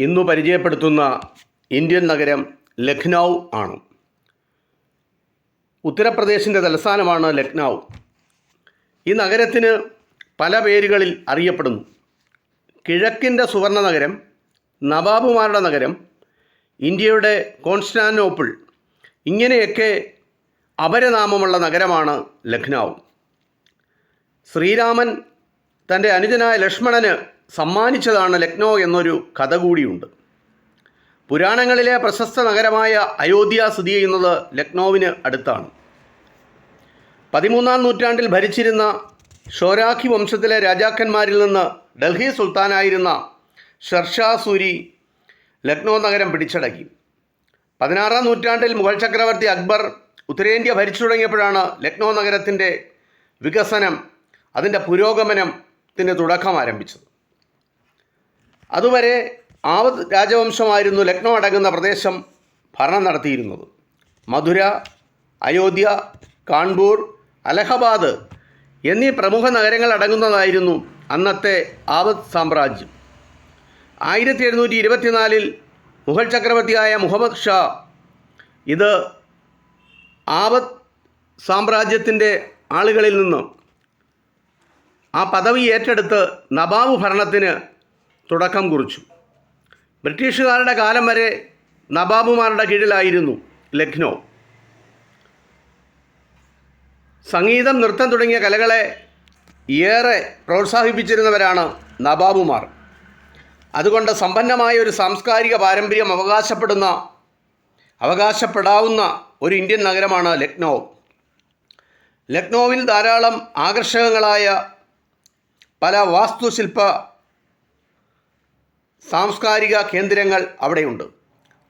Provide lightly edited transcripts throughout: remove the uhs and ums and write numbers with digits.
ഇന്നു പരിചയപ്പെടുത്തുന്ന ഇന്ത്യൻ നഗരം ലഖ്നൗ ആണ്. ഉത്തർപ്രദേശിൻ്റെ തലസ്ഥാനമാണ് ലഖ്നൗ. ഈ നഗരത്തിന് പല പേരുകളിൽ അറിയപ്പെടുന്നു. കിഴക്കിൻ്റെ സുവർണ്ണ നഗരം, നവാബുമാരുടെ നഗരം, ഇന്ത്യയുടെ കോൺസ്റ്റാന്റിനോപ്പിൾ, ഇങ്ങനെയൊക്കെ അപരനാമമുള്ള നഗരമാണ് ലഖ്നൗ. ശ്രീരാമൻ തൻ്റെ അനുജനായ ലക്ഷ്മണന് സമ്മാനിച്ചതാണ് ലഖ്നൗ എന്നൊരു കഥ കൂടിയുണ്ട്. പുരാണങ്ങളിലെ പ്രശസ്ത നഗരമായ അയോധ്യ സ്ഥിതി ചെയ്യുന്നത് ലഖ്നൗവിന് അടുത്താണ്. 13-ാം നൂറ്റാണ്ടിൽ ഭരിച്ചിരുന്ന ഷോരാഖി വംശത്തിലെ രാജാക്കന്മാരിൽ നിന്ന് ഡൽഹി സുൽത്താനായിരുന്ന ഷെർഷാ സൂരി ലഖ്നൗ നഗരം പിടിച്ചടക്കി. 16-ാം നൂറ്റാണ്ടിൽ മുഗൾ ചക്രവർത്തി അക്ബർ ഉത്തരേന്ത്യ ഭരിച്ചു തുടങ്ങിയപ്പോഴാണ് ലഖ്നൗ നഗരത്തിൻ്റെ വികസനം, അതിൻ്റെ പുരോഗമനത്തിന് തുടക്കം ആരംഭിച്ചത്. അതുവരെ ആവധ് രാജവംശമായിരുന്നു ലഖ്നൗ അടങ്ങുന്ന പ്രദേശം ഭരണം നടത്തിയിരുന്നത്. മധുര, അയോധ്യ, കാൺപൂർ, അലഹബാദ് എന്നീ പ്രമുഖ നഗരങ്ങൾ അടങ്ങുന്നതായിരുന്നു അന്നത്തെ ആവധ് സാമ്രാജ്യം. 1724 മുഗൾ ചക്രവർത്തിയായ മുഹമ്മദ് ഷാ ഇത് ആവധ് സാമ്രാജ്യത്തിൻ്റെ ആളുകളിൽ നിന്ന് ആ പദവി ഏറ്റെടുത്ത് നവാബ് ഭരണത്തിന് തുടക്കം കുറിച്ചു. ബ്രിട്ടീഷുകാരുടെ കാലം വരെ നവാബുമാരുടെ കീഴിലായിരുന്നു ലഖ്നൗ. സംഗീതം, നൃത്തം തുടങ്ങിയ കലകളെ ഏറെ പ്രോത്സാഹിപ്പിച്ചിരുന്നവരാണ് നവാബുമാർ. അതുകൊണ്ട് സമ്പന്നമായ ഒരു സാംസ്കാരിക പാരമ്പര്യം അവകാശപ്പെടാവുന്ന ഒരു ഇന്ത്യൻ നഗരമാണ് ലഖ്നൗ. ലഖ്നൗവിൽ ധാരാളം ആകർഷകങ്ങളായ പല വാസ്തുശില്പ സാംസ്കാരിക കേന്ദ്രങ്ങൾ അവിടെയുണ്ട്.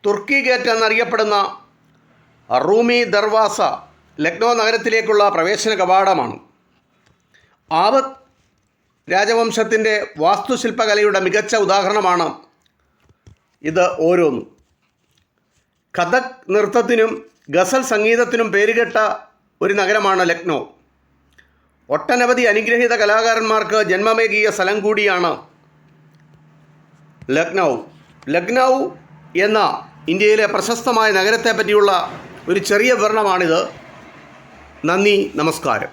തുർക്കി ഗേറ്റ് എന്നറിയപ്പെടുന്ന റൂമി ദർവാസ ലഖ്നൗ നഗരത്തിലേക്കുള്ള പ്രവേശന കവാടമാണ്. ആവധ് രാജവംശത്തിൻ്റെ വാസ്തുശില്പകലയുടെ മികച്ച ഉദാഹരണമാണ് ഇത് ഓരോന്നും. കഥക് നൃത്തത്തിനും ഗസൽ സംഗീതത്തിനും പേരുകെട്ട ഒരു നഗരമാണ് ലഖ്നൗ. ഒട്ടനവധി അനുഗ്രഹീത കലാകാരന്മാർക്ക് ജന്മമേകിയ സ്ഥലം കൂടിയാണ് ലഖ്നൗ. ലഖ്നൗ എന്ന ഇന്ത്യയിലെ പ്രശസ്തമായ നഗരത്തെ പറ്റിയുള്ള ഒരു ചെറിയ വിവരണമാണിത്. നന്ദി, നമസ്കാരം.